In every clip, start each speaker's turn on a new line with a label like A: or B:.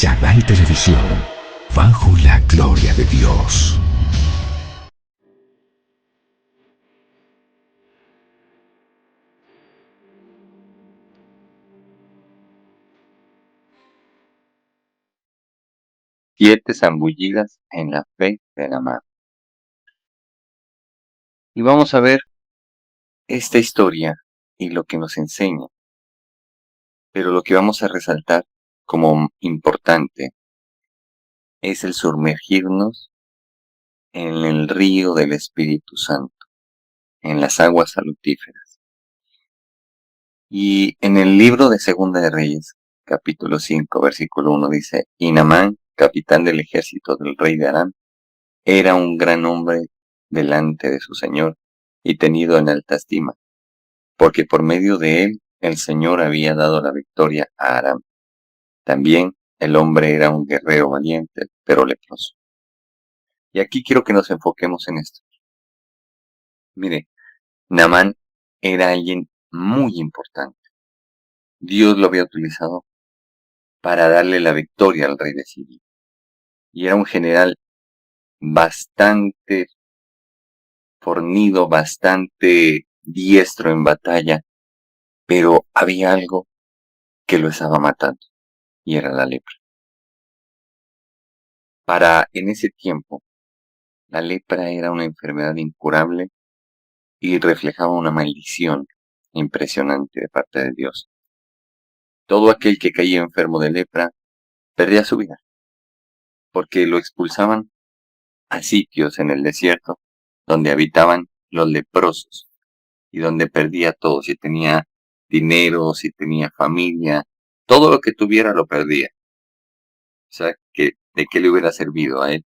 A: Canal Televisión, bajo la gloria de Dios.
B: Siete zambullidas en la fe de Naamán. Y vamos a ver esta historia y lo que nos enseña. Pero lo que vamos a resaltar como importante es el sumergirnos en el río del Espíritu Santo, en las aguas salutíferas. Y en el libro de Segunda de Reyes, capítulo 5, versículo 1 dice: Y Naamán, capitán del ejército del rey de Aram, era un gran hombre delante de su señor y tenido en alta estima, porque por medio de él el Señor había dado la victoria a Aram. También el hombre era un guerrero valiente, pero leproso. Y aquí quiero que nos enfoquemos en esto. Mire, Naamán era alguien muy importante. Dios lo había utilizado para darle la victoria al rey de Siria. Y era un general bastante fornido, bastante diestro en batalla, pero había algo que lo estaba matando, y era la lepra. En ese tiempo, la lepra era una enfermedad incurable y reflejaba una maldición impresionante de parte de Dios. Todo aquel que caía enfermo de lepra perdía su vida, porque lo expulsaban a sitios en el desierto donde habitaban los leprosos y donde perdía todo. Si tenía dinero, si tenía familia, todo lo que tuviera lo perdía. O sea, ¿de qué le hubiera servido a él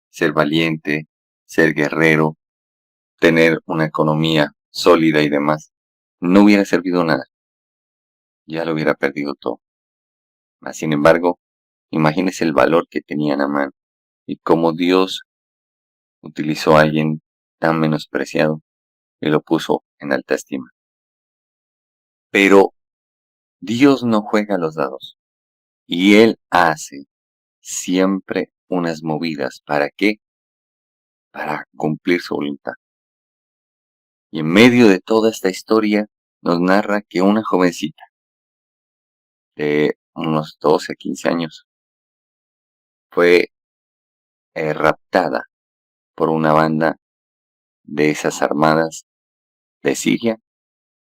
B: ser valiente, ser guerrero, tener una economía sólida y demás? No hubiera servido nada. Ya lo hubiera perdido todo. Mas, sin embargo, imagínese el valor que tenía Naamán y cómo Dios utilizó a alguien tan menospreciado y lo puso en alta estima. Pero Dios no juega los dados y Él hace siempre unas movidas. ¿Para qué? Para cumplir su voluntad. Y en medio de toda esta historia nos narra que una jovencita de unos 12, 15 años fue raptada por una banda de esas armadas de Siria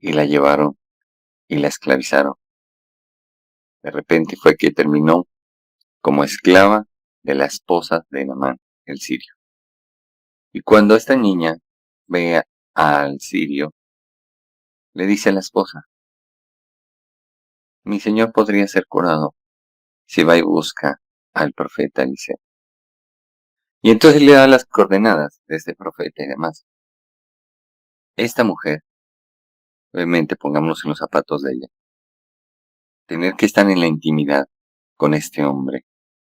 B: y la llevaron y la esclavizaron. De repente fue que terminó como esclava de la esposa de Naamán, el sirio. Y cuando esta niña ve al sirio, le dice a la esposa: mi señor podría ser curado si va y busca al profeta Eliseo. Y entonces le da las coordenadas de este profeta y demás. Esta mujer, obviamente pongámonos en los zapatos de ella, tener que estar en la intimidad con este hombre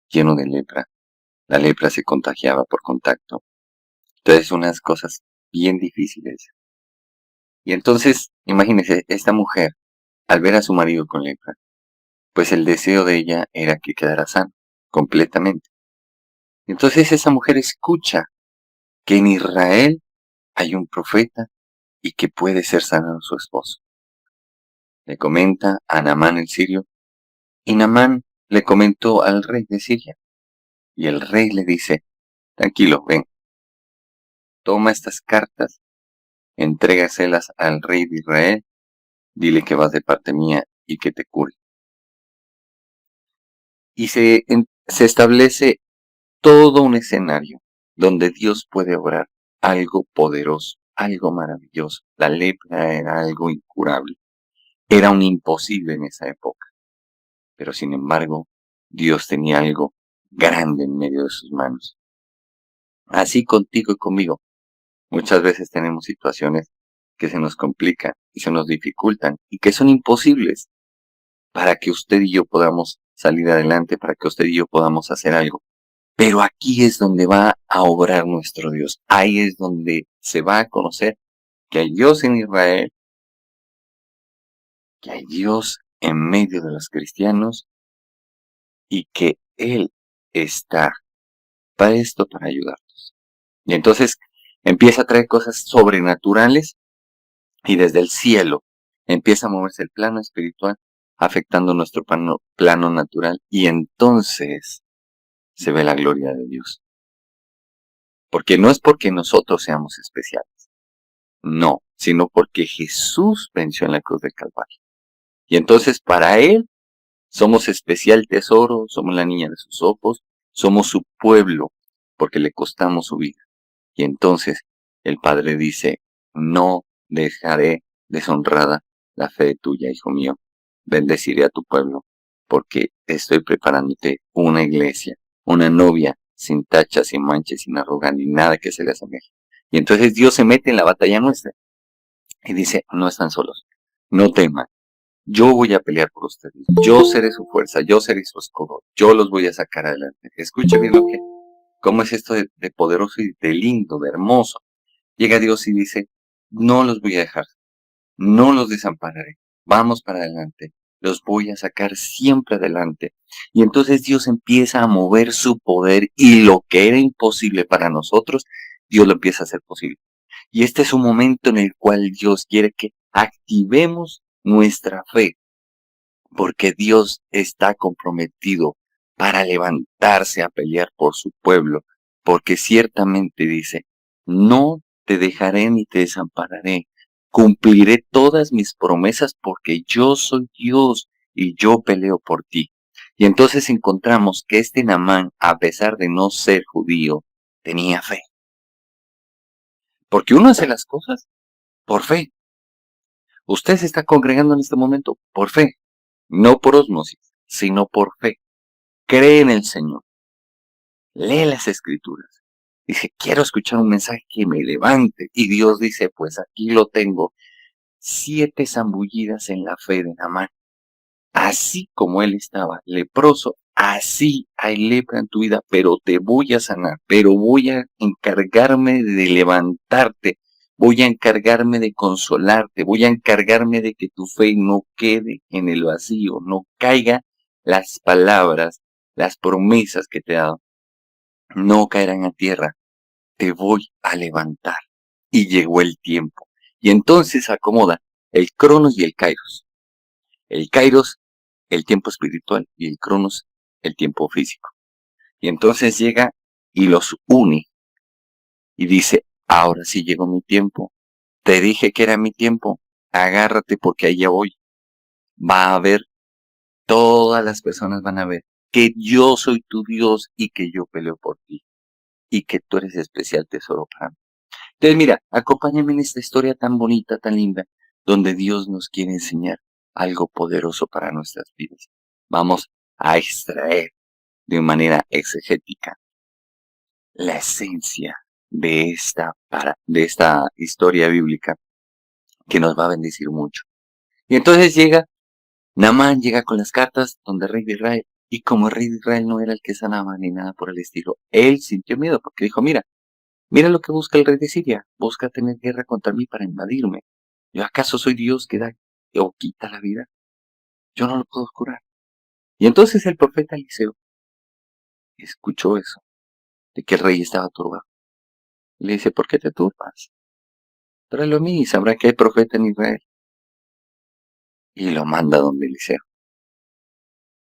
B: lleno de lepra. La lepra se contagiaba por contacto. Entonces, unas cosas bien difíciles. Y entonces, imagínese, esta mujer, al ver a su marido con lepra, pues el deseo de ella era que quedara sano, completamente. Entonces esa mujer escucha que en Israel hay un profeta y que puede ser sanado su esposo. Le comenta a Naamán el sirio, y Naamán le comentó al rey de Siria. Y el rey le dice: tranquilo, ven, toma estas cartas, entrégaselas al rey de Israel, dile que vas de parte mía y que te cure. Y se establece todo un escenario donde Dios puede obrar algo poderoso, algo maravilloso. La lepra era algo incurable, era un imposible en esa época, pero sin embargo Dios tenía algo grande en medio de sus manos. Así contigo y conmigo, muchas veces tenemos situaciones que se nos complican y se nos dificultan y que son imposibles para que usted y yo podamos salir adelante, para que usted y yo podamos hacer algo. Pero aquí es donde va a obrar nuestro Dios. Ahí es donde se va a conocer que hay Dios en Israel, que hay Dios en medio de los cristianos y que Él está presto para ayudarnos. Y entonces empieza a traer cosas sobrenaturales y desde el cielo empieza a moverse el plano espiritual, afectando nuestro plano natural. Y entonces se ve la gloria de Dios. Porque no es porque nosotros seamos especiales, no, sino porque Jesús venció en la cruz del Calvario. Y entonces para Él somos especial tesoro, somos la niña de sus ojos, somos su pueblo, porque le costamos su vida. Y entonces el Padre dice, no dejaré deshonrada la fe tuya, hijo mío. Bendeciré a tu pueblo, porque estoy preparándote una iglesia, una novia, sin tacha, sin mancha, sin arruga, ni nada que se le asemeje. Y entonces Dios se mete en la batalla nuestra y dice, no están solos, no teman. Yo voy a pelear por ustedes. Yo seré su fuerza, yo seré su escudo. Yo los voy a sacar adelante. Escuche bien cómo es esto de poderoso y de lindo, de hermoso. Llega Dios y dice, no los voy a dejar, no los desampararé. Vamos para adelante. Los voy a sacar siempre adelante. Y entonces Dios empieza a mover su poder y lo que era imposible para nosotros, Dios lo empieza a hacer posible. Y este es un momento en el cual Dios quiere que activemos nuestra fe, porque Dios está comprometido para levantarse a pelear por su pueblo, porque ciertamente dice, no te dejaré ni te desampararé, cumpliré todas mis promesas porque yo soy Dios y yo peleo por ti. Y entonces encontramos que este Naamán, a pesar de no ser judío, tenía fe. Porque uno hace las cosas por fe. Usted se está congregando en este momento por fe, no por ósmosis, sino por fe. Cree en el Señor, lee las Escrituras. Dice, quiero escuchar un mensaje que me levante. Y Dios dice, pues aquí lo tengo. 7 zambullidas en la fe de Naamán. Así como él estaba leproso, así hay lepra en tu vida, pero te voy a sanar, pero voy a encargarme de levantarte, voy a encargarme de consolarte, voy a encargarme de que tu fe no quede en el vacío, no caiga las palabras, las promesas que te he dado, no caerán a tierra, te voy a levantar. Y llegó el tiempo. Y entonces acomoda el Cronos y el Kairos. El Kairos, el tiempo espiritual, y el Cronos, el tiempo físico. Y entonces llega y los une. Y dice, ahora sí llegó mi tiempo. Te dije que era mi tiempo. Agárrate porque allá voy. Va a haber, todas las personas van a ver que yo soy tu Dios y que yo peleo por ti. Y que tú eres especial tesoro para mí. Entonces mira, acompáñame en esta historia tan bonita, tan linda, donde Dios nos quiere enseñar algo poderoso para nuestras vidas. Vamos a extraer de manera exegética la esencia de esta historia bíblica que nos va a bendecir mucho. Y entonces Naamán llega con las cartas donde el rey de Israel, y como el rey de Israel no era el que sanaba ni nada por el estilo, él sintió miedo porque dijo, mira lo que busca el rey de Siria, busca tener guerra contra mí para invadirme. ¿Yo acaso soy Dios que da o quita la vida? Yo no lo puedo curar. Y entonces el profeta Eliseo escuchó eso, de que el rey estaba turbado. Le dice, ¿por qué te turbas? Tráelo a mí y sabrá que hay profeta en Israel. Y lo manda donde Eliseo.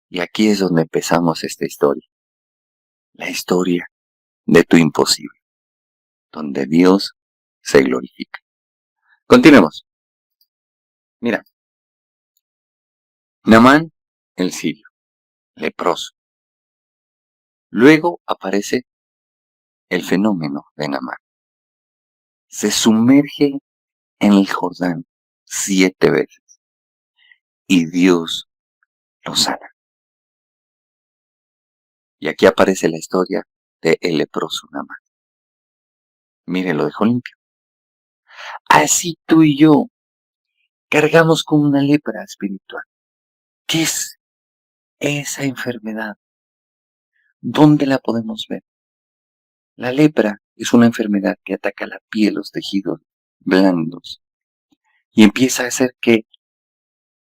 B: Y aquí es donde empezamos esta historia. La historia de tu imposible, donde Dios se glorifica. Continuemos. Mira, Naamán, el sirio, leproso. Luego aparece el fenómeno de Naamán. Se sumerge en el Jordán 7 veces y Dios lo sana. Y aquí aparece la historia de el leproso Naamán. Mire, lo dejó limpio. Así tú y yo cargamos con una lepra espiritual. ¿Qué es esa enfermedad? ¿Dónde la podemos ver? La lepra es una enfermedad que ataca la piel, los tejidos blandos, y empieza a hacer que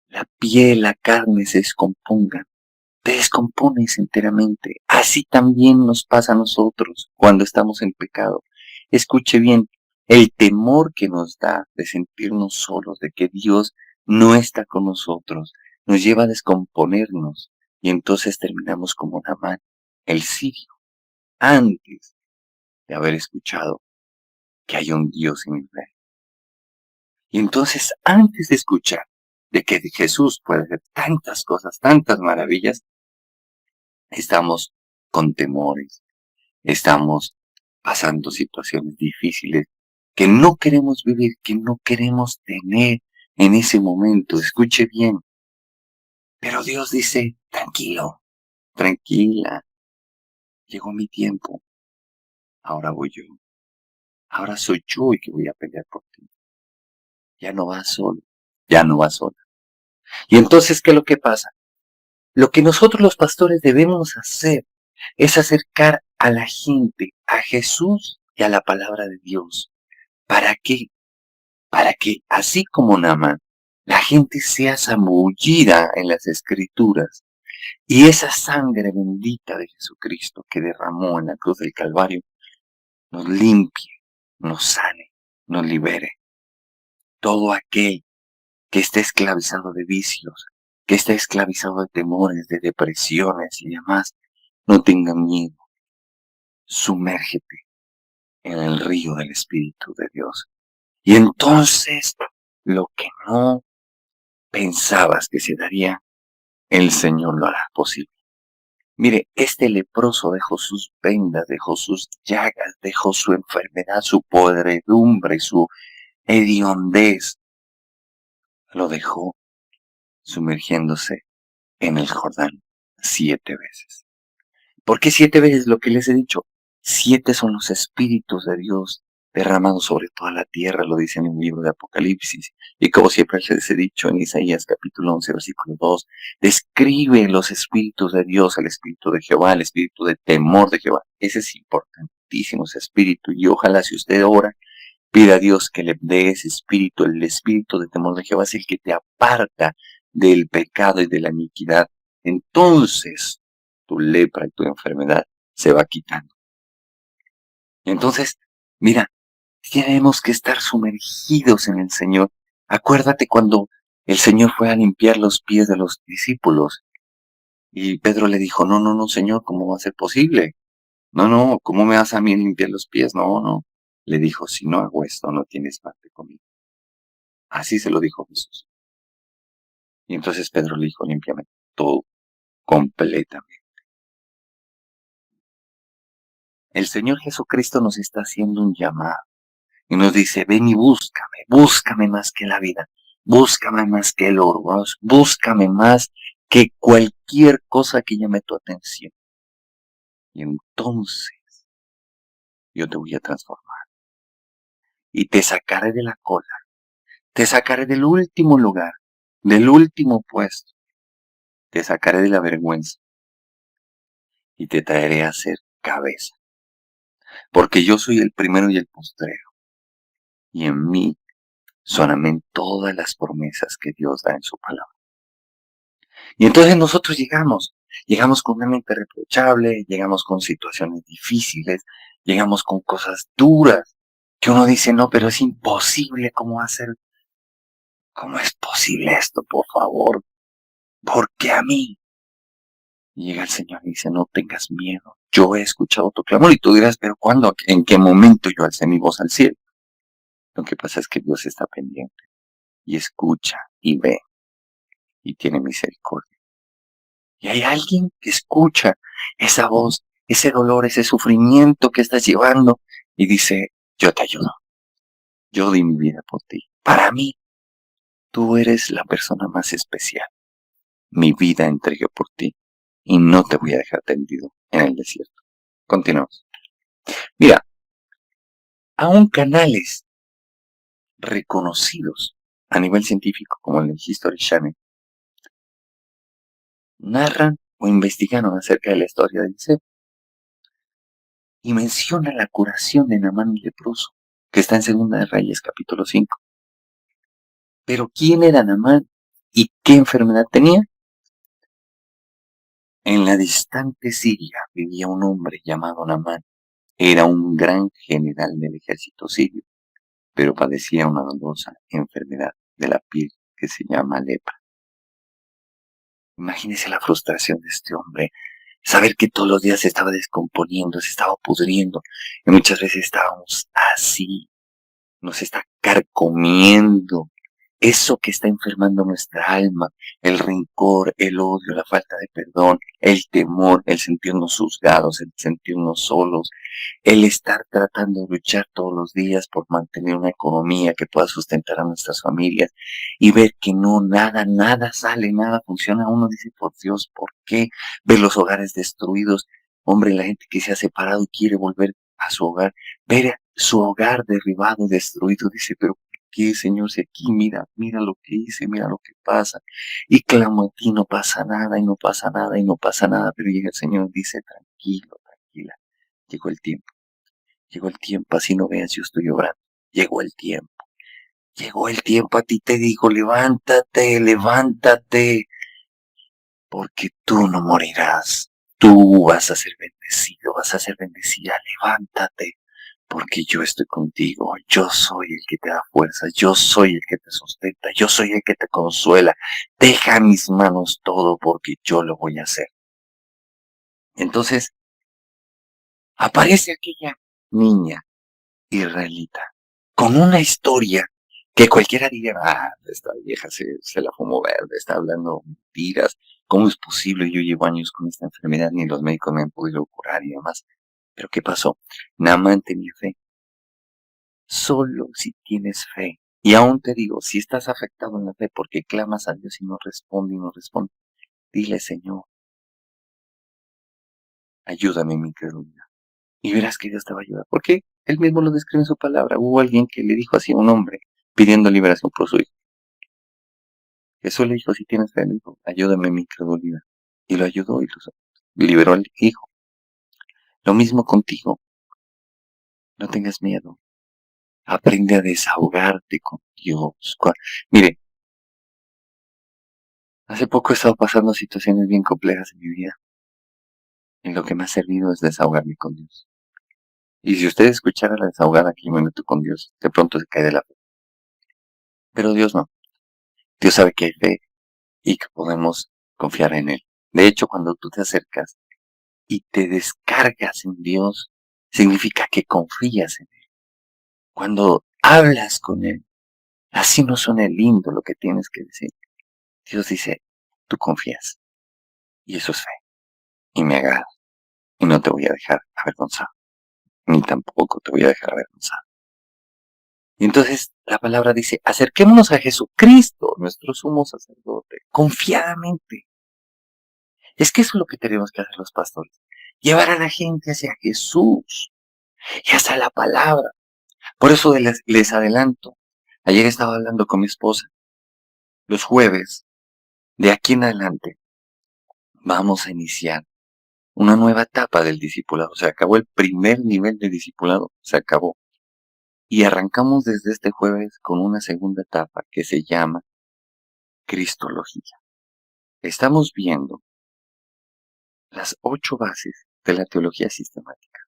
B: la piel, la carne se descompongan, te descompones enteramente. Así también nos pasa a nosotros cuando estamos en pecado. Escuche bien, el temor que nos da de sentirnos solos, de que Dios no está con nosotros, nos lleva a descomponernos y entonces terminamos como Naamán, el sirio, antes de haber escuchado que hay un Dios en Israel. Y entonces, antes de escuchar de que Jesús puede hacer tantas cosas, tantas maravillas, estamos con temores, estamos pasando situaciones difíciles que no queremos vivir, que no queremos tener en ese momento. Escuche bien. Pero Dios dice, tranquilo, tranquila, llegó mi tiempo, ahora voy yo. Ahora soy yo el que voy a pelear por ti. Ya no vas solo, ya no vas sola. Y entonces, ¿qué es lo que pasa? Lo que nosotros los pastores debemos hacer es acercar a la gente a Jesús y a la palabra de Dios. ¿Para qué? Para que, así como Naamán, la gente sea zambullida en las Escrituras y esa sangre bendita de Jesucristo que derramó en la cruz del Calvario nos limpie, nos sane, nos libere. Todo aquel que esté esclavizado de vicios, que esté esclavizado de temores, de depresiones y demás, no tenga miedo. Sumérgete en el río del Espíritu de Dios. Y entonces, lo que no pensabas que se daría, el Señor lo hará posible. Mire, este leproso dejó sus vendas, dejó sus llagas, dejó su enfermedad, su podredumbre, su hediondez. Lo dejó sumergiéndose en el Jordán 7 veces. ¿Por qué 7 veces? Lo que les he dicho. 7 son los espíritus de Dios derramados sobre toda la tierra, lo dice en el libro de Apocalipsis. Y como siempre les he dicho en Isaías capítulo 11, versículo 2, describe los espíritus de Dios, el espíritu de Jehová, el espíritu de temor de Jehová. Ese es importantísimo, ese espíritu. Y ojalá si usted ora, pida a Dios que le dé ese espíritu. El espíritu de temor de Jehová es el que te aparta del pecado y de la iniquidad. Entonces, tu lepra y tu enfermedad se va quitando. Entonces, mira, tenemos que estar sumergidos en el Señor. Acuérdate cuando el Señor fue a limpiar los pies de los discípulos y Pedro le dijo, no, no, no, Señor, ¿cómo va a ser posible? No, no, ¿cómo me vas a mí limpiar los pies? No, no. Le dijo, si no hago esto, no tienes parte conmigo. Así se lo dijo Jesús. Y entonces Pedro le dijo, límpiame todo, completamente. El Señor Jesucristo nos está haciendo un llamado y nos dice, ven y búscame, búscame más que la vida, búscame más que el oro, búscame más que cualquier cosa que llame tu atención. Y entonces yo te voy a transformar y te sacaré de la cola, te sacaré del último lugar, del último puesto, te sacaré de la vergüenza y te traeré a ser cabeza. Porque yo soy el primero y el postrero, y en mí son amén todas las promesas que Dios da en su palabra. Y entonces nosotros llegamos con una mente reprochable, llegamos con situaciones difíciles, llegamos con cosas duras, que uno dice, no, pero es imposible, ¿cómo hacer? ¿Cómo es posible esto, por favor? ¿Por qué a mí? Y llega el Señor y dice, no tengas miedo, yo he escuchado tu clamor. Y tú dirás, pero ¿cuándo? ¿En qué momento yo alcé mi voz al cielo? Lo que pasa es que Dios está pendiente y escucha y ve y tiene misericordia. Y hay alguien que escucha esa voz, ese dolor, ese sufrimiento que estás llevando y dice, yo te ayudo. Yo di mi vida por ti. Para mí, tú eres la persona más especial. Mi vida entregué por ti y no te voy a dejar tendido en el desierto. Continuamos. Mira, aún canales reconocidos a nivel científico, como el History Channel, narran o investigaron acerca de la historia de Eliseo y menciona la curación de Naamán el leproso, que está en Segunda de Reyes, capítulo 5. Pero ¿quién era Naamán y qué enfermedad tenía? En la distante Siria vivía un hombre llamado Naamán. Era un gran general del ejército sirio, pero padecía una dolorosa enfermedad de la piel que se llama lepra. Imagínese la frustración de este hombre, saber que todos los días se estaba descomponiendo, se estaba pudriendo, y muchas veces estábamos así, nos está carcomiendo eso que está enfermando nuestra alma, el rencor, el odio, la falta de perdón, el temor, el sentirnos juzgados, el sentirnos solos, el estar tratando de luchar todos los días por mantener una economía que pueda sustentar a nuestras familias y ver que no, nada sale, nada funciona. Uno dice, por Dios, ¿por qué? Ver los hogares destruidos, hombre, la gente que se ha separado y quiere volver a su hogar, ver su hogar derribado, destruido, dice, pero ¿qué, Señor? Si aquí, mira lo que hice, mira lo que pasa. Y clamo a ti, no pasa nada, y no pasa nada, y no pasa nada. Pero llega el Señor, dice, tranquilo, tranquila. Llegó el tiempo, así no veas, yo estoy obrando. Llegó el tiempo, a ti te digo, levántate, porque tú no morirás. Tú vas a ser bendecido, vas a ser bendecida, levántate. Porque yo estoy contigo, yo soy el que te da fuerzas, yo soy el que te sustenta, yo soy el que te consuela. Deja en mis manos todo porque yo lo voy a hacer. Entonces, aparece aquella niña israelita con una historia que cualquiera diría, esta vieja se la fumó verde, está hablando mentiras. ¿Cómo es posible? Yo llevo años con esta enfermedad, ni los médicos me han podido curar y demás. Pero ¿qué pasó? Naamán tenía fe. Solo si tienes fe. Y aún te digo, si estás afectado en la fe porque clamas a Dios y no responde, dile, Señor, ayúdame en mi incredulidad. Y verás que Dios te va a ayudar. Porque Él mismo lo describe en su palabra. Hubo alguien que le dijo así a un hombre pidiendo liberación por su hijo. Jesús le dijo, si tienes fe, le dijo, ayúdame en mi incredulidad. Y lo ayudó y lo liberó al hijo. Lo mismo contigo. No tengas miedo. Aprende a desahogarte con Dios. Mire, hace poco he estado pasando situaciones bien complejas en mi vida. Y lo que me ha servido es desahogarme con Dios. Y si usted escuchara la desahogada que yo me meto con Dios, de pronto se cae de la fe. Pero Dios no. Dios sabe que hay fe y que podemos confiar en Él. De hecho, cuando tú te acercas y te descargas en Dios, significa que confías en Él. Cuando hablas con Él, así no suena lindo lo que tienes que decir. Dios dice, tú confías. Y eso es fe. Y me agrada. Y no te voy a dejar avergonzado. Ni tampoco te voy a dejar avergonzado. Y entonces la palabra dice, acerquémonos a Jesucristo, nuestro sumo sacerdote, confiadamente. Es que eso es lo que tenemos que hacer los pastores. Llevar a la gente hacia Jesús y hacia la palabra. Por eso les adelanto. Ayer estaba hablando con mi esposa. Los jueves, de aquí en adelante, vamos a iniciar una nueva etapa del discipulado. Se acabó el primer nivel de discipulado, se acabó. Y arrancamos desde este jueves con una segunda etapa que se llama Cristología. Estamos viendo las 8 bases de la teología sistemática.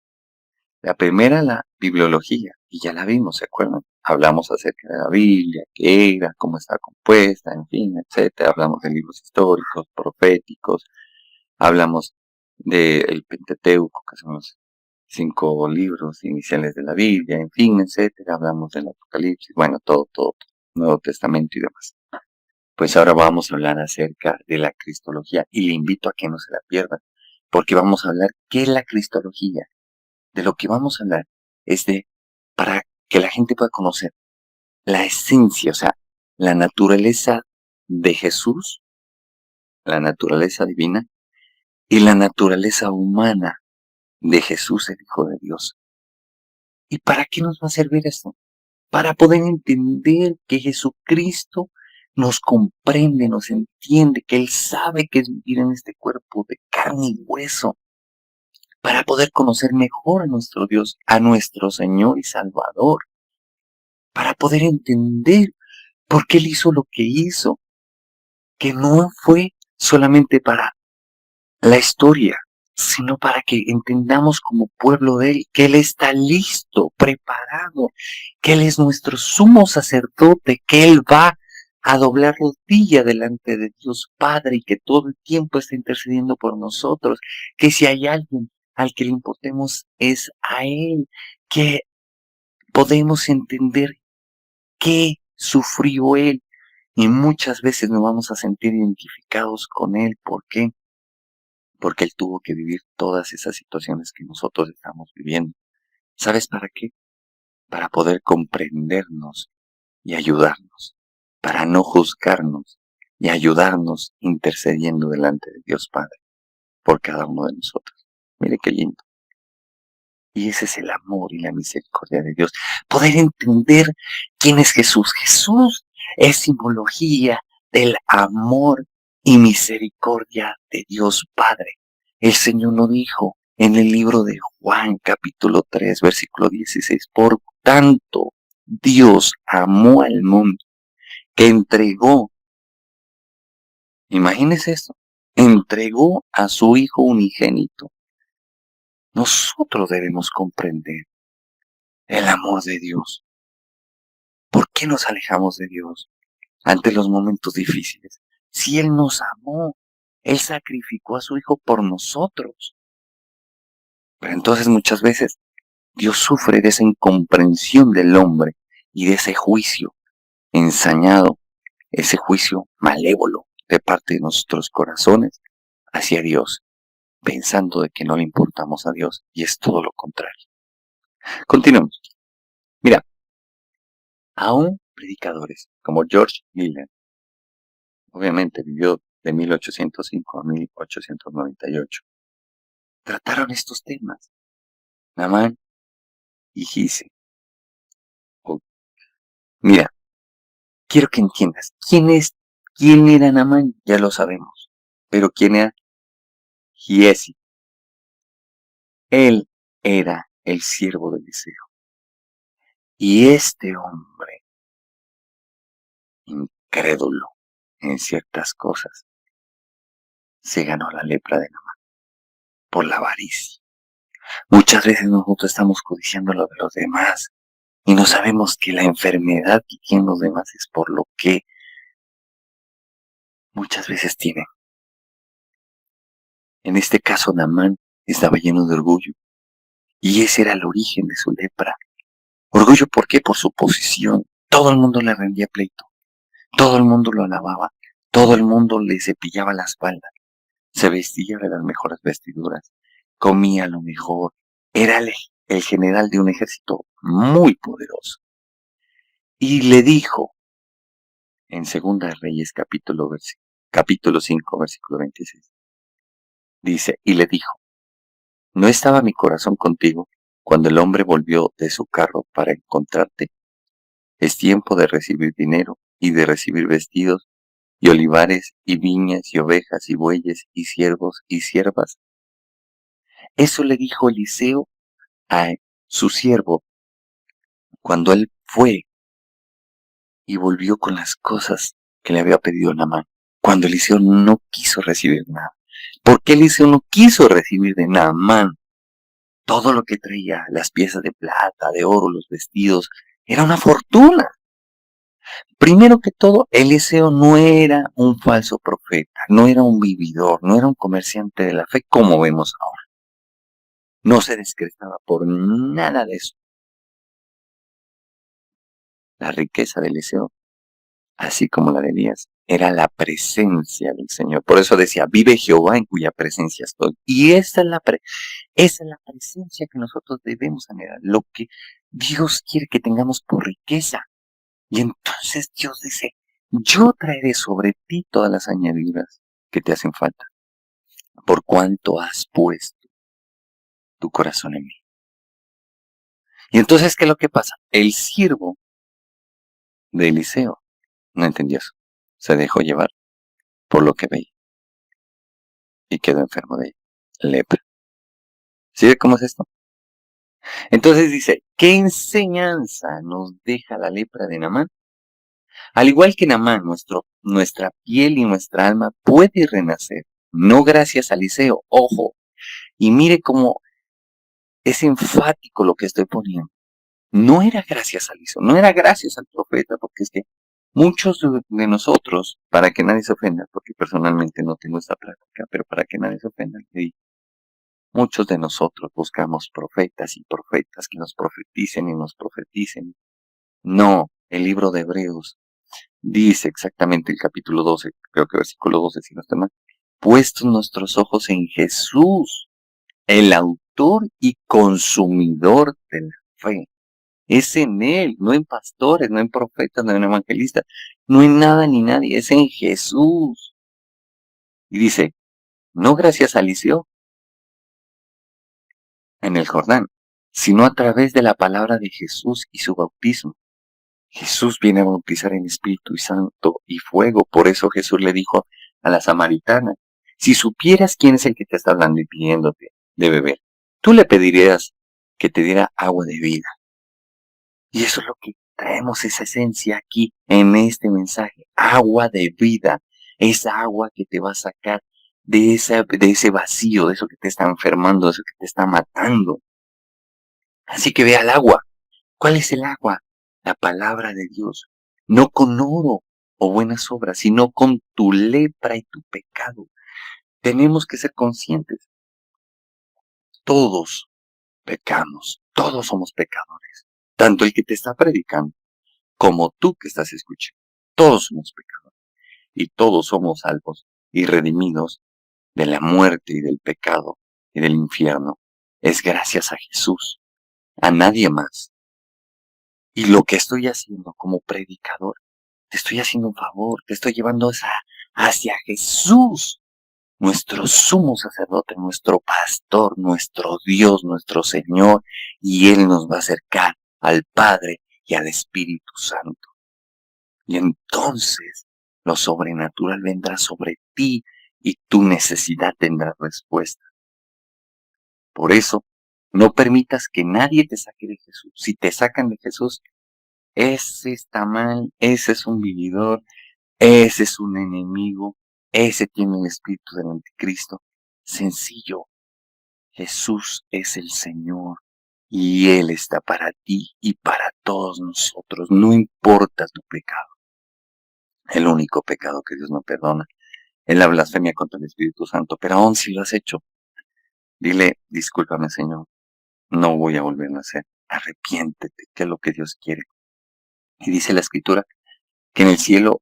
B: La primera, la bibliología, y ya la vimos, ¿se acuerdan? Hablamos acerca de la Biblia, qué era, cómo está compuesta, en fin, etcétera. Hablamos de libros históricos, proféticos, hablamos del Pentateuco, que son los 5 libros iniciales de la Biblia, en fin, etcétera. Hablamos del Apocalipsis, bueno, todo, Nuevo Testamento y demás. Pues ahora vamos a hablar acerca de la cristología y le invito a que no se la pierdan, porque vamos a hablar qué es la cristología. De lo que vamos a hablar es para que la gente pueda conocer la esencia, o sea, la naturaleza de Jesús, la naturaleza divina y la naturaleza humana de Jesús, el Hijo de Dios. ¿Y para qué nos va a servir esto? Para poder entender que Jesucristo nos comprende, nos entiende, que Él sabe que es vivir en este cuerpo de carne y hueso, para poder conocer mejor a nuestro Dios, a nuestro Señor y Salvador, para poder entender por qué Él hizo lo que hizo, que no fue solamente para la historia, sino para que entendamos como pueblo de Él que Él está listo, preparado, que Él es nuestro sumo sacerdote, que Él va a doblar rodilla delante de Dios Padre y que todo el tiempo está intercediendo por nosotros, que si hay alguien al que le importemos es a Él, que podemos entender qué sufrió Él y muchas veces nos vamos a sentir identificados con Él. ¿Por qué? Porque Él tuvo que vivir todas esas situaciones que nosotros estamos viviendo. ¿Sabes para qué? Para poder comprendernos y ayudarnos, para no juzgarnos y ayudarnos intercediendo delante de Dios Padre por cada uno de nosotros. Mire qué lindo. Y ese es el amor y la misericordia de Dios. Poder entender quién es Jesús. Jesús es simbología del amor y misericordia de Dios Padre. El Señor lo dijo en el libro de Juan, capítulo 3, versículo 16. Por tanto, Dios amó al mundo que entregó, imagínese esto, entregó a su Hijo unigénito. Nosotros debemos comprender el amor de Dios. ¿Por qué nos alejamos de Dios ante los momentos difíciles? Si Él nos amó, Él sacrificó a su Hijo por nosotros. Pero entonces muchas veces Dios sufre de esa incomprensión del hombre y de ese juicio ensañado, ese juicio malévolo de parte de nuestros corazones hacia Dios, pensando de que no le importamos a Dios, y es todo lo contrario. Continuemos. Mira, aún predicadores como George Miller, obviamente vivió de 1805 a 1898, trataron estos temas, Naamán y Gise. Mira, quiero que entiendas, quién era Naamán, ya lo sabemos, pero quién era Giesi. Él era el siervo de Eliseo. Y este hombre, incrédulo en ciertas cosas, se ganó la lepra de Naamán por la avaricia. Muchas veces nosotros estamos codiciando lo de los demás y no sabemos que la enfermedad que tienen los demás es por lo que muchas veces tienen. En este caso, Naamán estaba lleno de orgullo y ese era el origen de su lepra. Orgullo, ¿por qué? Por su posición. Todo el mundo le rendía pleito, todo el mundo lo alababa, todo el mundo le cepillaba la espalda, se vestía de las mejores vestiduras, comía lo mejor, era el general de un ejército muy poderoso. Y le dijo en Segunda de Reyes capítulo 5, versículo 26, dice, y le dijo, ¿no estaba mi corazón contigo cuando el hombre volvió de su carro para encontrarte? Es tiempo de recibir dinero y de recibir vestidos y olivares y viñas y ovejas y bueyes y siervos y siervas. Eso le dijo Eliseo a su siervo cuando él fue y volvió con las cosas que le había pedido Naamán. Cuando Eliseo no quiso recibir nada. ¿Por qué Eliseo no quiso recibir de Naamán todo lo que traía? Las piezas de plata, de oro, los vestidos. Era una fortuna. Primero que todo, Eliseo no era un falso profeta, no era un vividor, no era un comerciante de la fe como vemos ahora. No se descrestaba por nada de eso. La riqueza de Eliseo, así como la de Elías, era la presencia del Señor. Por eso decía, vive Jehová en cuya presencia estoy. Y esa es la presencia que nosotros debemos anhelar, lo que Dios quiere que tengamos por riqueza. Y entonces Dios dice, yo traeré sobre ti todas las añadiduras que te hacen falta, por cuanto has puesto tu corazón en mí. Y entonces, ¿qué es lo que pasa? El siervo de Eliseo no entendió eso. Se dejó llevar por lo que veía y quedó enfermo de lepra. ¿Sí ve cómo es esto? Entonces dice, ¿qué enseñanza nos deja la lepra de Naamán? Al igual que Naamán, nuestra piel y nuestra alma puede renacer no gracias a Eliseo, ojo, y mire cómo es enfático lo que estoy poniendo. No era gracias a Eliseo, no era gracias al profeta, porque es que muchos de nosotros, para que nadie se ofenda, porque personalmente no tengo esta práctica, pero para que nadie se ofenda, muchos de nosotros buscamos profetas y profetas que nos profeticen y nos profeticen. No, el libro de Hebreos dice exactamente el capítulo 12, creo que versículo 12, si no estoy mal, puestos nuestros ojos en Jesús, el autor y consumidor de la fe. Es en Él, no en pastores, no en profetas, no en evangelistas, no en nada ni nadie, es en Jesús. Y dice, no gracias a Eliseo en el Jordán, sino a través de la palabra de Jesús y su bautismo. Jesús viene a bautizar en Espíritu Santo y fuego. Por eso Jesús le dijo a la samaritana, si supieras quién es el que te está hablando y pidiéndote de beber, tú le pedirías que te diera agua de vida. Y eso es lo que traemos, esa esencia aquí en este mensaje. Agua de vida. Esa agua que te va a sacar de ese vacío, de eso que te está enfermando, de eso que te está matando. Así que ve al agua. ¿Cuál es el agua? La palabra de Dios. No con oro o buenas obras, sino con tu lepra y tu pecado. Tenemos que ser conscientes. Todos pecamos. Todos somos pecadores. Tanto el que te está predicando como tú que estás escuchando. Todos somos pecadores. Y todos somos salvos y redimidos de la muerte y del pecado y del infierno. Es gracias a Jesús. A nadie más. Y lo que estoy haciendo como predicador, te estoy haciendo un favor, te estoy llevando hacia Jesús, nuestro sumo sacerdote, nuestro pastor, nuestro Dios, nuestro Señor, y Él nos va a acercar al Padre y al Espíritu Santo. Y entonces lo sobrenatural vendrá sobre ti y tu necesidad tendrá respuesta. Por eso, no permitas que nadie te saque de Jesús. Si te sacan de Jesús, ese está mal, ese es un vividor, ese es un enemigo, ese tiene el espíritu del anticristo. Sencillo, Jesús es el Señor y Él está para ti y para todos nosotros, no importa tu pecado. El único pecado que Dios no perdona es la blasfemia contra el Espíritu Santo, pero aún si lo has hecho, dile, discúlpame Señor, no voy a volverlo a hacer, arrepiéntete, que es lo que Dios quiere. Y dice la Escritura que en el cielo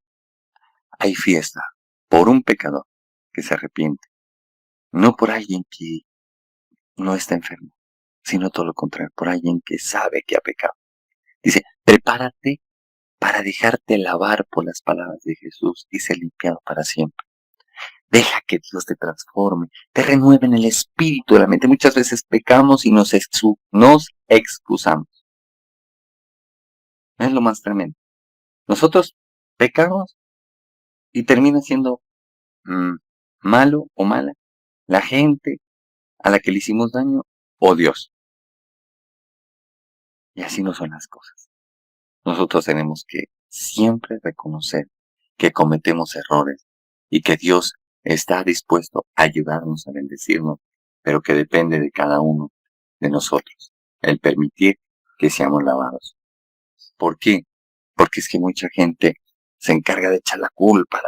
B: hay fiesta por un pecador que se arrepiente, no por alguien que no está enfermo, sino todo lo contrario, por alguien que sabe que ha pecado. Dice, prepárate para dejarte lavar por las palabras de Jesús y ser limpiado para siempre. Deja que Dios te transforme, te renueve en el espíritu de la mente. Muchas veces pecamos y nos excusamos. Es lo más tremendo. Nosotros pecamos y termina siendo malo o mala la gente a la que le hicimos daño o Dios. Y así no son las cosas. Nosotros tenemos que siempre reconocer que cometemos errores y que Dios está dispuesto a ayudarnos, a bendecirnos, pero que depende de cada uno de nosotros el permitir que seamos lavados. ¿Por qué? Porque es que mucha gente se encarga de echar la culpa,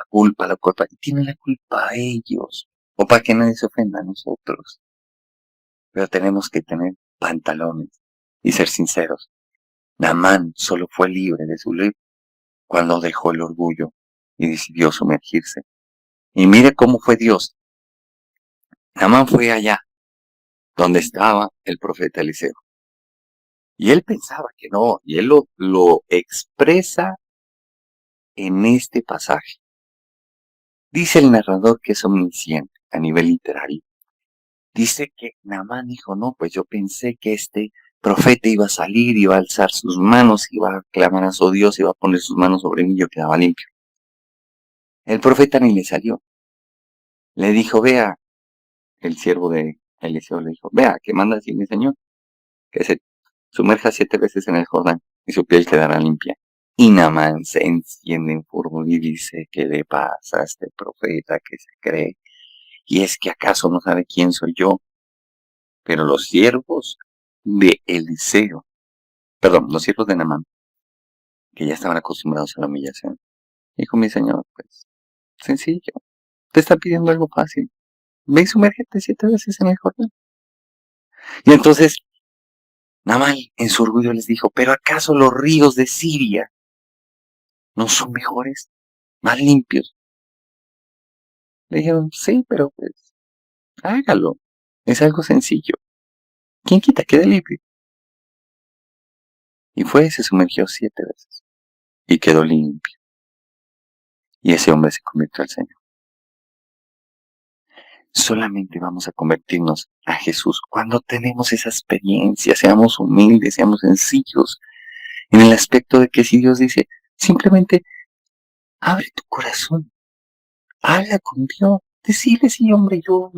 B: y tiene la culpa a ellos, o para que nadie se ofenda a nosotros. Pero tenemos que tener pantalones y ser sinceros. Naamán solo fue libre de su ley cuando dejó el orgullo y decidió sumergirse. Y mire cómo fue Dios. Naamán fue allá donde estaba el profeta Eliseo. Y él pensaba que no, y él lo expresa en este pasaje. Dice el narrador que es omnisciente a nivel literario. Dice que Naamán dijo, no, pues yo pensé que este profeta iba a salir, iba a alzar sus manos, iba a clamar a su Dios, iba a poner sus manos sobre mí y yo quedaba limpio. El profeta ni le salió. Le dijo, vea, el siervo de Eliseo le dijo, vea, que manda así mi señor, que se sumerja 7 veces en el Jordán y su piel quedará limpia. Y Naamán se enciende en furor y dice, ¿qué le pasa a este profeta que se cree ¿Y es que acaso no sabe quién soy yo? Pero los siervos de Eliseo, perdón, los siervos de Naamán, que ya estaban acostumbrados a la humillación, dijo: mi señor, pues, sencillo, te está pidiendo algo fácil. Ve y sumérgete 7 veces en el Jordán. Y entonces Naamán en su orgullo les dijo: ¿pero acaso los ríos de Siria no son mejores, más limpios? Le dijeron: sí, pero pues hágalo. Es algo sencillo. ¿Quién quita? Quede limpio. Y fue y se sumergió 7 veces. Y quedó limpio. Y ese hombre se convirtió al Señor. Solamente vamos a convertirnos a Jesús cuando tenemos esa experiencia. Seamos humildes, seamos sencillos. En el aspecto de que si Dios dice, simplemente abre tu corazón. Habla con Dios. Decirle: sí, hombre, yo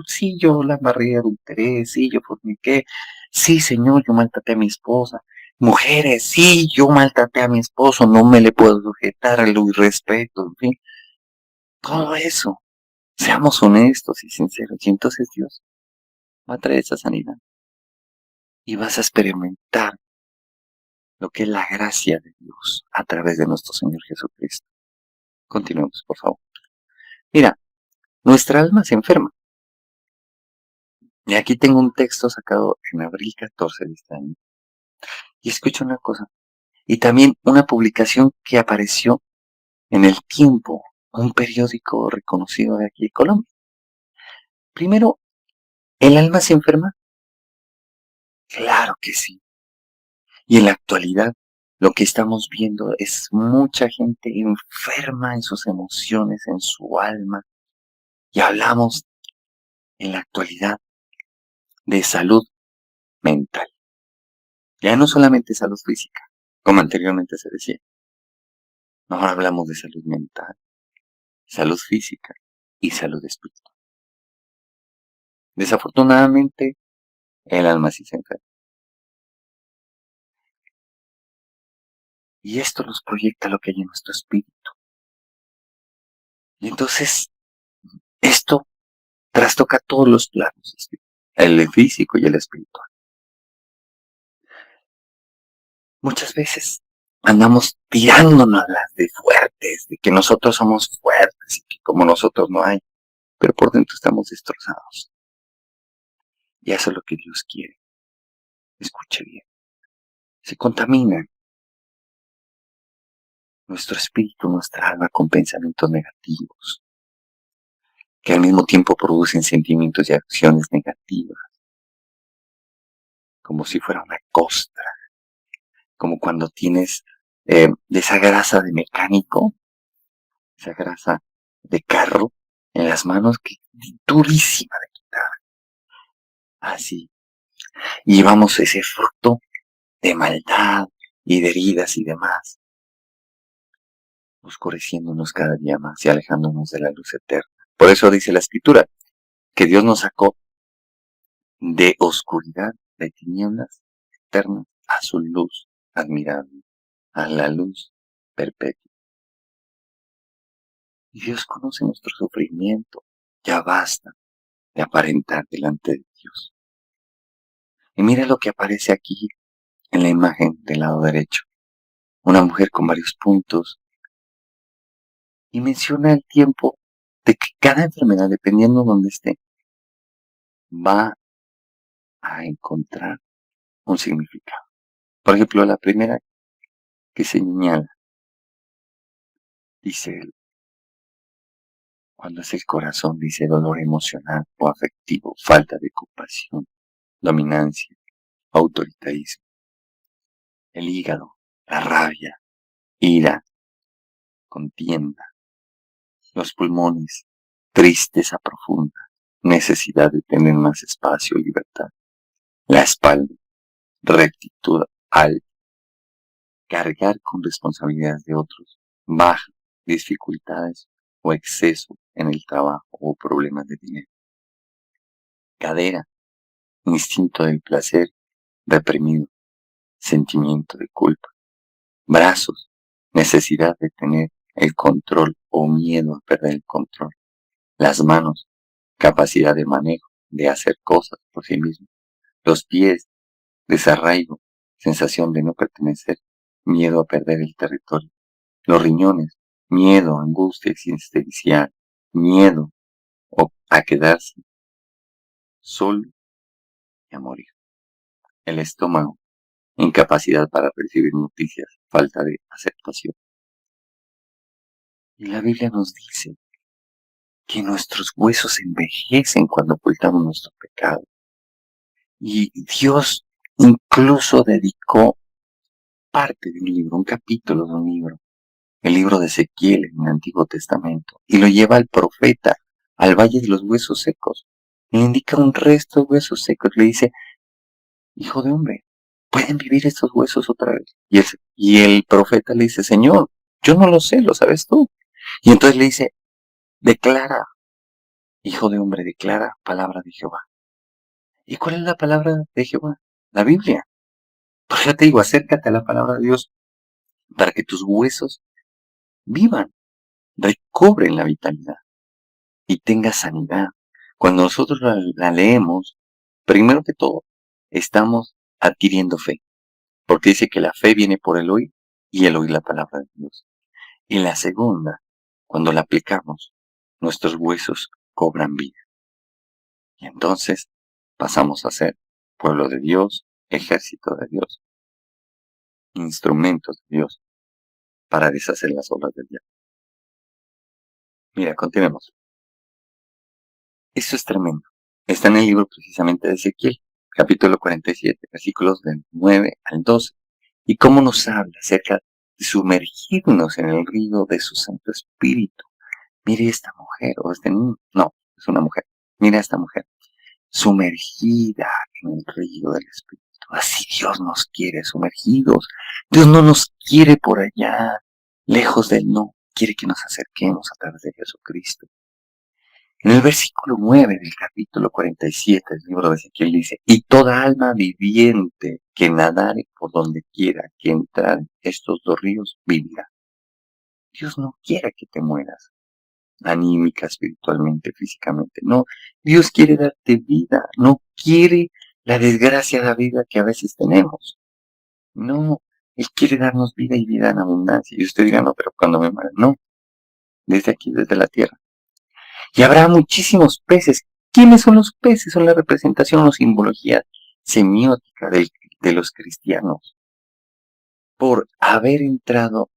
B: la embarré, adulteré, sí, yo forniqué, sí, Señor, yo maltraté a mi esposa. Mujeres, sí, yo maltraté a mi esposo, no me le puedo sujetar al irrespeto, en fin. Todo eso. Seamos honestos y sinceros. Y entonces Dios va a traer esa sanidad. Y vas a experimentar lo que es la gracia de Dios a través de nuestro Señor Jesucristo. Continuemos, por favor. Mira, nuestra alma se enferma. Y aquí tengo un texto sacado en abril 14 de este año. Y escucha una cosa. Y también una publicación que apareció en El Tiempo, un periódico reconocido de aquí de Colombia. Primero, ¿el alma se enferma? Claro que sí. Y en la actualidad, lo que estamos viendo es mucha gente enferma en sus emociones, en su alma. Y hablamos en la actualidad de salud mental. Ya no solamente salud física, como anteriormente se decía. Ahora hablamos de salud mental, salud física y salud espiritual. Desafortunadamente, el alma sí se enferma. Y esto nos proyecta lo que hay en nuestro espíritu. Y entonces, esto trastoca todos los planos, el físico y el espiritual. Muchas veces andamos tirándonos las de fuertes, de que nosotros somos fuertes y que como nosotros no hay, pero por dentro estamos destrozados. Y eso es lo que Dios quiere. Escuche bien. Se contamina nuestro espíritu, nuestra alma con pensamientos negativos, que al mismo tiempo producen sentimientos y acciones negativas, como si fuera una costra, como cuando tienes de esa grasa de mecánico, esa grasa de carro en las manos, que es durísima de quitar. Así. Y llevamos ese fruto de maldad y de heridas y demás, oscureciéndonos cada día más y alejándonos de la luz eterna. Por eso dice la Escritura, que Dios nos sacó de oscuridad, de tinieblas eternas, a su luz admirable, a la luz perpetua. Y Dios conoce nuestro sufrimiento. Ya basta de aparentar delante de Dios. Y mira lo que aparece aquí en la imagen del lado derecho. Una mujer con varios puntos. Y menciona el tiempo de que cada enfermedad, dependiendo de donde esté, va a encontrar un significado. Por ejemplo, la primera que señala, dice él, cuando es el corazón, dice dolor emocional o afectivo, falta de compasión, dominancia, autoritarismo. El hígado, la rabia, ira, contienda. Los pulmones, tristeza profunda, necesidad de tener más espacio y libertad. La espalda, rectitud alta, cargar con responsabilidades de otros, baja, dificultades o exceso en el trabajo o problemas de dinero. Cadera, instinto del placer reprimido, sentimiento de culpa. Brazos, necesidad de tener el control o miedo a perder el control. Las manos, capacidad de manejo, de hacer cosas por sí mismo. Los pies, desarraigo, sensación de no pertenecer, miedo a perder el territorio. Los riñones, miedo, angustia existencial, miedo a quedarse solo y a morir. El estómago, incapacidad para recibir noticias, falta de aceptación. Y la Biblia nos dice que nuestros huesos envejecen cuando ocultamos nuestro pecado. Y Dios incluso dedicó parte de un libro, un capítulo de un libro, el libro de Ezequiel en el Antiguo Testamento, y lo lleva al profeta al valle de los huesos secos. Le indica un resto de huesos secos. Le dice, hijo de hombre, ¿pueden vivir estos huesos otra vez? Y el profeta le dice, Señor, yo no lo sé, lo sabes tú. Y entonces le dice, declara, hijo de hombre, declara palabra de Jehová. ¿Y cuál es la palabra de Jehová? La Biblia. Por eso te digo, acércate a la palabra de Dios para que tus huesos vivan, recobren la vitalidad y tengas sanidad. Cuando nosotros la leemos, primero que todo, estamos adquiriendo fe, porque dice que la fe viene por el oír y el oír la palabra de Dios. Y la segunda, cuando la aplicamos, nuestros huesos cobran vida. Y entonces pasamos a ser pueblo de Dios, ejército de Dios, instrumentos de Dios para deshacer las obras del diablo. Mira, continuemos. Eso es tremendo. Está en el libro precisamente de Ezequiel, capítulo 47, versículos del 9 al 12. Y cómo nos habla acerca de sumergirnos en el río de su Santo Espíritu. Mire esta mujer, o este niño, no, es una mujer. Mira esta mujer, sumergida en el río del Espíritu. Así Dios nos quiere sumergidos. Dios no nos quiere por allá, lejos del no. Quiere que nos acerquemos a través de Jesucristo. En el versículo 9 del capítulo 47 del libro de Ezequiel dice, y toda alma viviente que nadare por donde quiera que entrar en estos dos ríos vivirá. Dios no quiere que te mueras, anímica, espiritualmente, físicamente. No, Dios quiere darte vida, no quiere la desgraciada vida que a veces tenemos. No, Él quiere darnos vida y vida en abundancia. Y usted dirá, no, pero cuando me muera, no, desde aquí, desde la tierra. Y habrá muchísimos peces. ¿Quiénes son los peces? Son la representación o simbología semiótica de los cristianos. Por haber entrado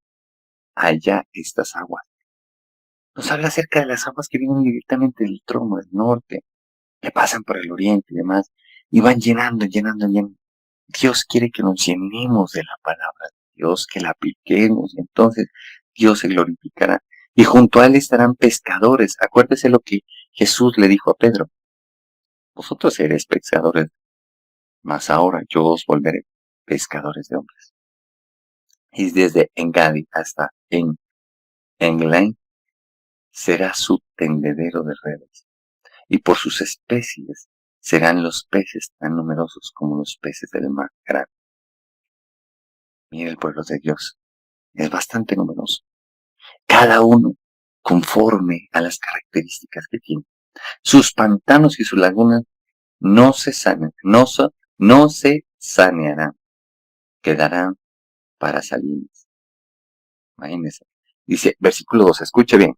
B: allá estas aguas. Nos habla acerca de las aguas que vienen directamente del trono del norte, que pasan por el oriente y demás, y van llenando, llenando, llenando. Dios quiere que nos llenemos de la palabra de Dios, que la apliquemos, y entonces Dios se glorificará. Y junto a él estarán pescadores. Acuérdese lo que Jesús le dijo a Pedro. Vosotros seréis pescadores, mas ahora yo os volveré pescadores de hombres. Y desde Engadi hasta England será su tendedero de redes. Y por sus especies serán los peces tan numerosos como los peces del mar grande. Mira, el pueblo de Dios es bastante numeroso. Cada uno conforme a las características que tiene. Sus pantanos y sus lagunas no se sanearán, quedarán para salinas. Imagínense. Dice, versículo 2, escuche bien.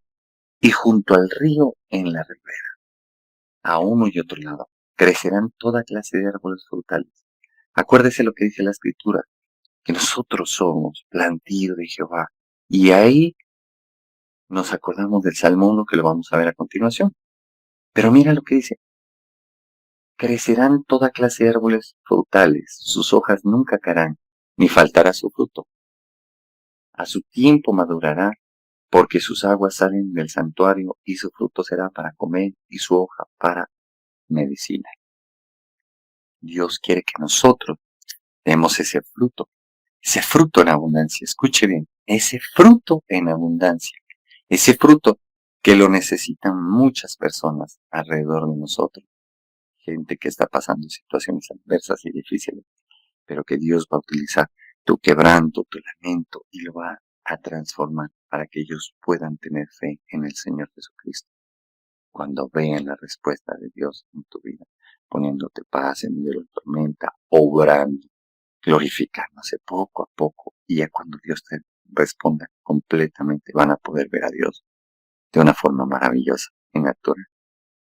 B: Y junto al río en la ribera, a uno y otro lado, crecerán toda clase de árboles frutales. Acuérdese lo que dice la Escritura, que nosotros somos plantío de Jehová. Y ahí nos acordamos del Salmo 1 que lo vamos a ver a continuación. Pero mira lo que dice. Crecerán toda clase de árboles frutales, sus hojas nunca caerán, ni faltará su fruto. A su tiempo madurará, porque sus aguas salen del santuario, y su fruto será para comer, y su hoja para medicina. Dios quiere que nosotros demos ese fruto en abundancia. Escuche bien, ese fruto en abundancia, ese fruto que lo necesitan muchas personas alrededor de nosotros. Gente que está pasando situaciones adversas y difíciles, pero que Dios va a utilizar tu quebranto, tu lamento, y lo va a transformar para que ellos puedan tener fe en el Señor Jesucristo. cuando vean la respuesta de Dios en tu vida, poniéndote paz en medio de la tormenta, obrando, glorificándose poco a poco, y ya cuando Dios te responda completamente, van a poder ver a Dios de una forma maravillosa en natural.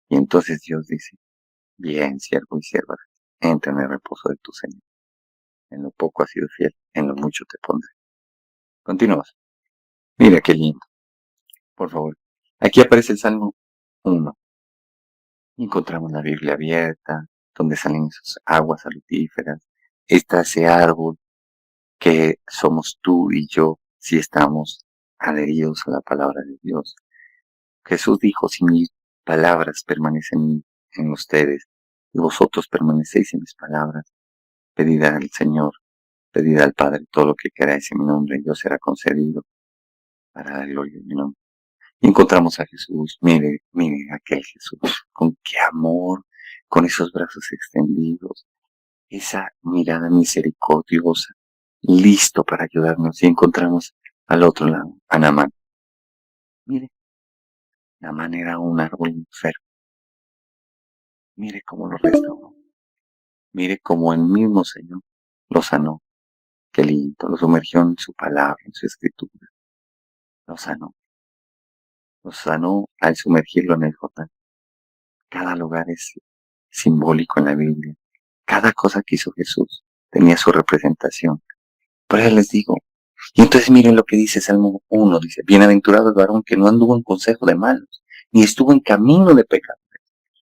B: Y entonces Dios dice, bien, siervo y sierva, entra en el reposo de tu Señor. En lo poco has sido fiel, en lo mucho te pondré. Continuamos. Mira qué lindo, por favor. Aquí aparece el Salmo 1. Encontramos la Biblia abierta, donde salen esas aguas salutíferas. Está ese árbol que somos tú y yo si estamos adheridos a la palabra de Dios. Jesús dijo, si mis palabras permanecen en ustedes y vosotros permanecéis en mis palabras, pedid al Señor, pedid al Padre todo lo que queráis en mi nombre, y os será concedido para la gloria de mi nombre. Y encontramos a Jesús, mire aquel Jesús, con qué amor, con esos brazos extendidos, esa mirada misericordiosa, listo para ayudarnos. Y encontramos al otro lado, a Naamán. Mire, Naamán era un árbol enfermo. Mire cómo lo restauró. Mire cómo el mismo Señor lo sanó. Qué lindo, lo sumergió en su palabra, en su escritura. Lo sanó. Lo sanó al sumergirlo en el Jordán. Cada lugar es simbólico en la Biblia. Cada cosa que hizo Jesús tenía su representación. Por eso les digo. Y entonces miren lo que dice Salmo 1. Dice, bienaventurado el varón que no anduvo en consejo de malos, ni estuvo en camino de pecadores,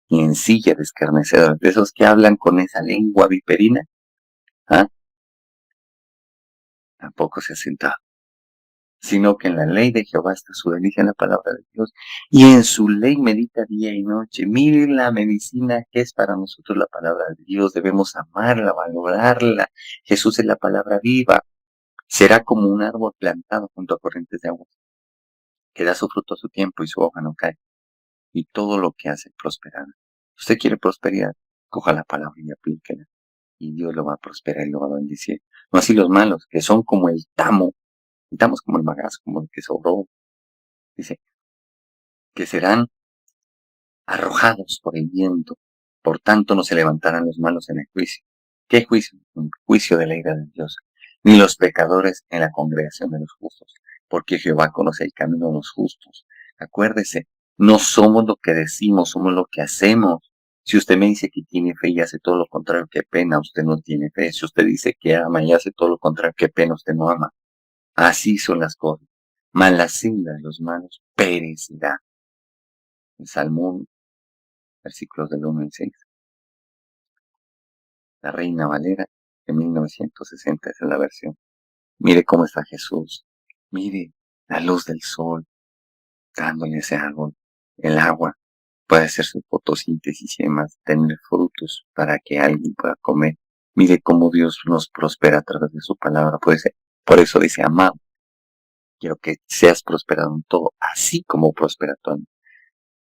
B: ni en silla de escarnecedores, de esos que hablan con esa lengua viperina. ¿Ah? Tampoco se ha sentado. Sino que en la ley de Jehová está su delicia, en la palabra de Dios, y en su ley medita día y noche. Miren la medicina que es para nosotros la palabra de Dios. Debemos amarla, valorarla. Jesús es la palabra viva. Será como un árbol plantado junto a corrientes de agua, que da su fruto a su tiempo y su hoja no cae, y todo lo que hace prosperará. Usted quiere prosperidad, coja la palabra y aplíquela, y Dios lo va a prosperar y lo va a bendecir. No así los malos, que son como el tamo es como el bagazo, como el que sobró. Dice, que serán arrojados por el viento. Por tanto no se levantarán los malos en el juicio. ¿Qué juicio? Un juicio de la ira de Dios. Ni los pecadores en la congregación de los justos. Porque Jehová conoce el camino de los justos. Acuérdese, no somos lo que decimos, somos lo que hacemos. Si usted me dice que tiene fe y hace todo lo contrario, qué pena, usted no tiene fe. Si usted dice que ama y hace todo lo contrario, qué pena, usted no ama. Así son las cosas. Mas la senda de los malos perecerá. El Salmo, versículos del 1 al 6. La Reina Valera de 1960 es la versión. Mire cómo está Jesús. Mire la luz del sol dándole ese árbol. El agua puede hacer su fotosíntesis y además tener frutos para que alguien pueda comer. Mire cómo Dios nos prospera a través de su palabra. Por eso dice, amado, quiero que seas prosperado en todo, así como prospera tu alma.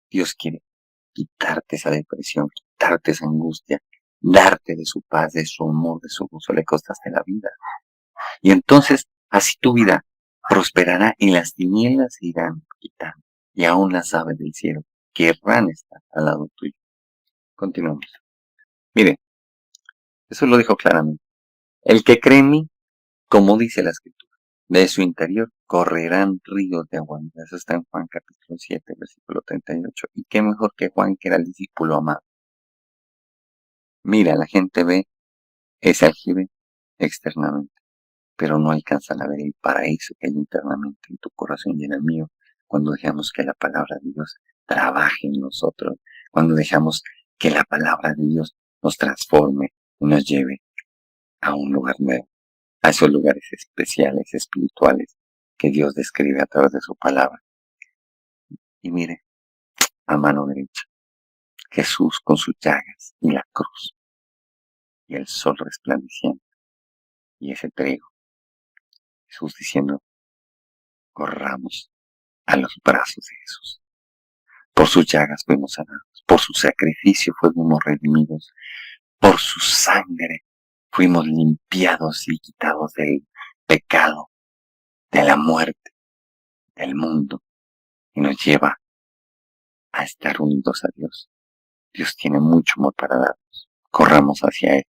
B: Dios quiere quitarte esa depresión, quitarte esa angustia, darte de su paz, de su amor, de su gozo. Le costaste la vida. Y entonces, así tu vida prosperará y las tinieblas se irán quitando. Y aún las aves del cielo querrán estar al lado tuyo. Continuamos. Miren, eso lo dijo claramente. El que cree en mí, como dice la escritura, de su interior correrán ríos de agua viva. Eso está en Juan capítulo 7, versículo 38. Y qué mejor que Juan, que era el discípulo amado. Mira, la gente ve ese aljibe externamente, pero no alcanzan a ver el paraíso que hay internamente en tu corazón y en el mío, cuando dejamos que la palabra de Dios trabaje en nosotros, cuando dejamos que la palabra de Dios nos transforme y nos lleve a un lugar nuevo, a esos lugares especiales, espirituales, que Dios describe a través de su palabra. Y mire, a mano derecha, Jesús con sus llagas y la cruz, y el sol resplandeciente, y ese trigo. Jesús diciendo, corramos a los brazos de Jesús. Por sus llagas fuimos sanados, por su sacrificio fuimos redimidos, por su sangre fuimos limpiados y quitados del pecado, de la muerte, del mundo, y nos lleva a estar unidos a Dios. Dios tiene mucho amor para darnos. Corramos hacia Él.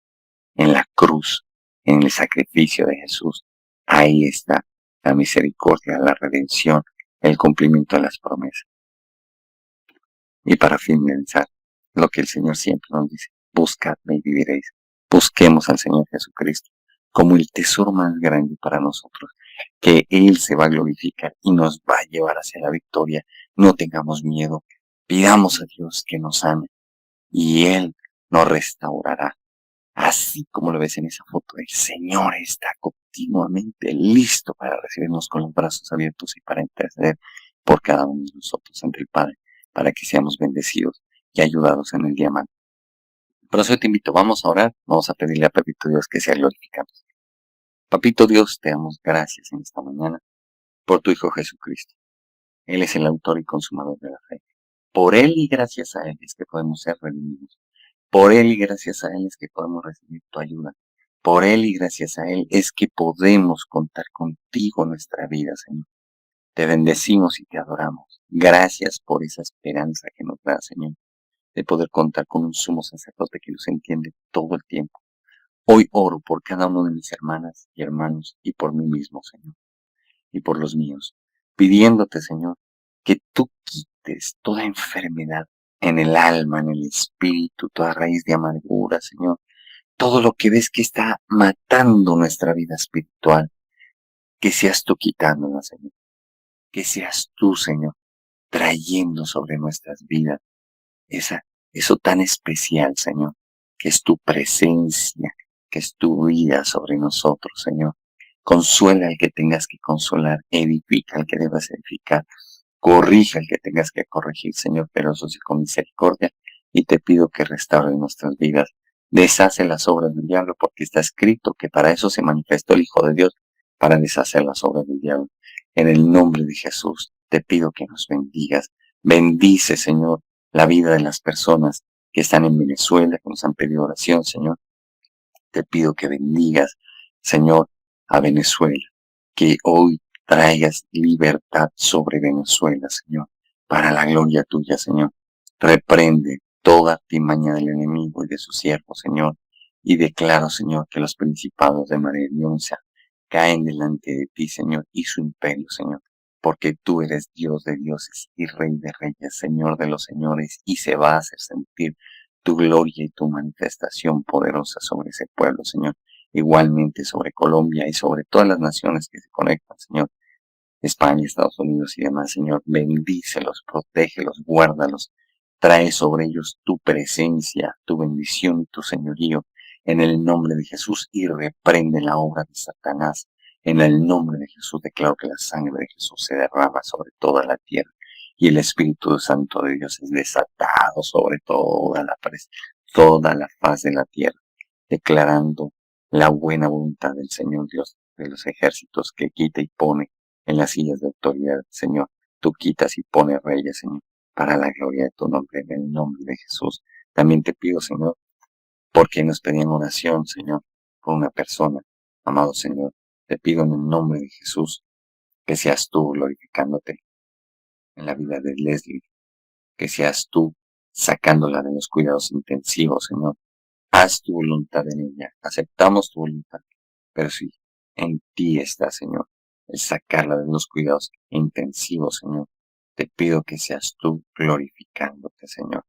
B: En la cruz, en el sacrificio de Jesús, ahí está la misericordia, la redención, el cumplimiento de las promesas. Y para finalizar, lo que el Señor siempre nos dice: buscadme y viviréis. Busquemos al Señor Jesucristo como el tesoro más grande para nosotros, que Él se va a glorificar y nos va a llevar hacia la victoria. No tengamos miedo, pidamos a Dios que nos ame y Él nos restaurará. Así como lo ves en esa foto, el Señor está continuamente listo para recibirnos con los brazos abiertos y para interceder por cada uno de nosotros ante el Padre, para que seamos bendecidos y ayudados en el día malo. Por eso te invito, vamos a orar, vamos a pedirle a Papito Dios que sea glorificado. Papito Dios, te damos gracias en esta mañana por tu Hijo Jesucristo. Él es el autor y consumador de la fe. Por Él y gracias a Él es que podemos ser redimidos. Por Él y gracias a Él es que podemos recibir tu ayuda. Por Él y gracias a Él es que podemos contar contigo en nuestra vida, Señor. Te bendecimos y te adoramos. Gracias por esa esperanza que nos da, Señor, de poder contar con un sumo sacerdote que nos entiende todo el tiempo. Hoy oro por cada uno de mis hermanas y hermanos y por mí mismo, Señor, y por los míos, pidiéndote, Señor, que tú quites toda enfermedad en el alma, en el espíritu, toda raíz de amargura, Señor, todo lo que ves que está matando nuestra vida espiritual, que seas tú quitándola, Señor, que seas tú, Señor, trayendo sobre nuestras vidas eso tan especial, Señor, que es tu presencia, que es tu vida sobre nosotros, Señor. Consuela al que tengas que consolar, edifica al que debas edificar, corrige al que tengas que corregir, Señor, pero eso sí con misericordia, y te pido que restaure nuestras vidas. Deshace las obras del diablo, porque está escrito que para eso se manifestó el Hijo de Dios, para deshacer las obras del diablo. En el nombre de Jesús, te pido que nos bendigas. Bendice, Señor, la vida de las personas que están en Venezuela, que nos han pedido oración, Señor. Te pido que bendigas, Señor, a Venezuela, que hoy traigas libertad sobre Venezuela, Señor, para la gloria tuya, Señor. Reprende toda artimaña del enemigo y de sus siervos, Señor, y declaro, Señor, que los principados de María Leonza caen delante de ti, Señor, y su imperio, Señor, porque tú eres Dios de dioses y Rey de reyes, Señor de los señores, y se va a hacer sentir tu gloria y tu manifestación poderosa sobre ese pueblo, Señor. Igualmente sobre Colombia y sobre todas las naciones que se conectan, Señor. España, Estados Unidos y demás, Señor. Bendícelos, protégelos, guárdalos. Trae sobre ellos tu presencia, tu bendición y tu señorío. En el nombre de Jesús, y reprende la obra de Satanás. En el nombre de Jesús declaro que la sangre de Jesús se derrama sobre toda la tierra y el Espíritu Santo de Dios es desatado sobre toda la faz de la tierra, declarando la buena voluntad del Señor Dios de los ejércitos, que quita y pone en las sillas de autoridad, Señor. Tú quitas y pones reyes, Señor, para la gloria de tu nombre, en el nombre de Jesús. También te pido, Señor, porque nos pedían oración, Señor, por una persona. Amado Señor, te pido en el nombre de Jesús que seas tú glorificándote en la vida de Leslie, que seas tú sacándola de los cuidados intensivos, Señor. Haz tu voluntad en ella, aceptamos tu voluntad, pero sí, en ti está, Señor, el sacarla de los cuidados intensivos, Señor. Te pido que seas tú glorificándote, Señor.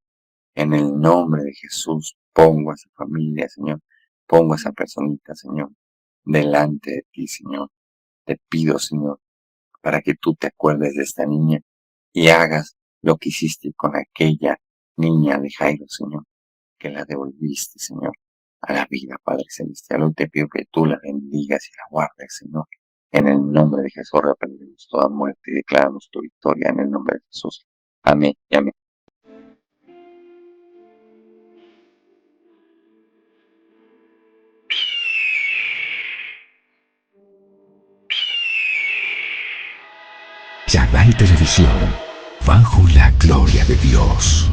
B: En el nombre de Jesús, pongo a esa familia, Señor, pongo a esa personita, Señor, delante de ti, Señor. Te pido, Señor, para que tú te acuerdes de esta niña y hagas lo que hiciste con aquella niña de Jairo, Señor, que la devolviste, Señor, a la vida, Padre Celestial. Hoy te pido que tú la bendigas y la guardes, Señor. En el nombre de Jesús reprendemos toda muerte y declaramos tu victoria en el nombre de Jesús. Amén y amén.
A: Chagall Televisión, bajo la gloria de Dios.